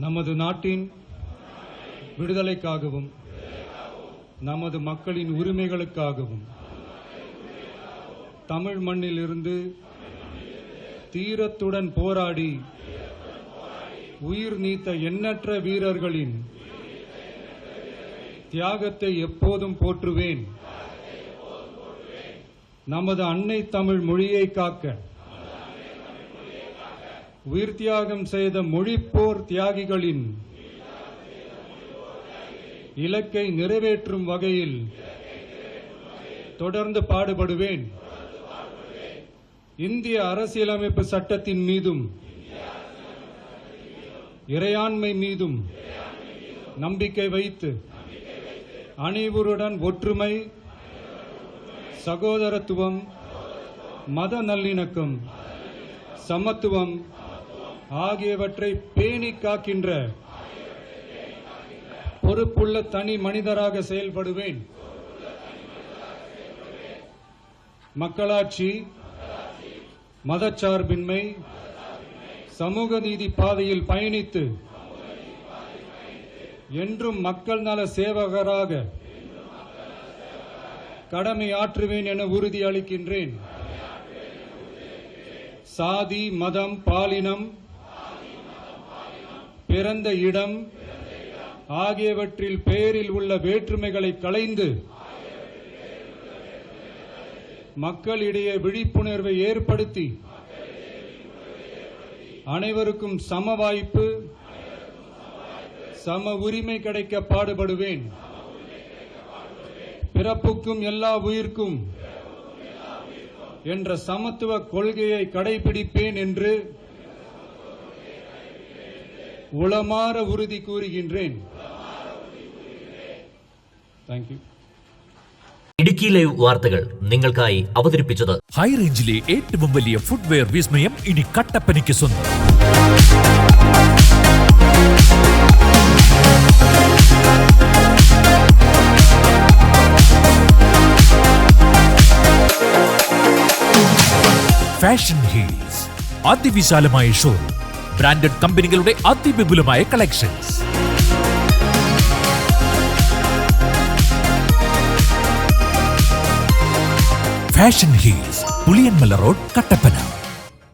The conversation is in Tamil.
நமது நாட்டின் விடுதலைக்காகவும் நமது மக்களின் உரிமைகளுக்காகவும் தமிழ் மண்ணில் இருந்து தீரத்துடன் போராடி உயிர் நீத்த எண்ணற்ற வீரர்களின் தியாகத்தை எப்போதும் போற்றுவேன். நமது அன்னை தமிழ் மொழியை காக்க உயிர் தியாகம் செய்த மொழிப்போர் தியாகிகளின் இலக்கை நிறைவேற்றும் வகையில் தொடர்ந்து பாடுபடுவேன். இந்திய அரசியலமைப்பு சட்டத்தின் மீதும் இறையாண்மை மீதும் நம்பிக்கை வைத்து அனைவருடன் ஒற்றுமை, சகோதரத்துவம், மத நல்லிணக்கம், சமத்துவம் ஆகியவற்றை பேணி காக்கின்ற பொறுப்புள்ள தனி மனிதராக செயல்படுவேன். மக்களாட்சி, மதச்சார்பின்மை, சமூக நீதி பாதையில் பயணித்து என்றும் மக்கள் நல சேவகராக கடமை ஆற்றுவேன் என உறுதியளிக்கின்றேன். சாதி, மதம், பாலினம், பிறந்த இடம் ஆகியவற்றில் பெயரில் உள்ள வேற்றுமைகளை களைந்து மக்களிடையே விழிப்புணர்வை ஏற்படுத்தி அனைவருக்கும் சம வாய்ப்பு, சம உரிமை கிடைக்க பாடுபடுவேன். பிறப்புக்கும் எல்லா உயிர்க்கும் என்ற சமத்துவ கொள்கையை கடைபிடிப்பேன் என்று உளமாற உறுதி கூறுகின்றேன். Thank you. ഇടുക്കി ലൈവ് വാർത്തകൾ നിങ്ങൾക്കായി അവതരിപ്പിച്ചത് ഹൈറേഞ്ചിലെ ഏറ്റവും വലിയ ഫുട്വെയർ വിസ്മയം ഇനി കട്ടപ്പനയ്ക്ക് സ്വന്തം. ഫാഷൻ ഹീൽസ് അതിവിശാലമായ ഷോറൂം, ബ്രാൻഡഡ് കമ്പനികളുടെ അതിവിപുലമായ collections. Fashion heels, Puliyanmala road, Kattappana.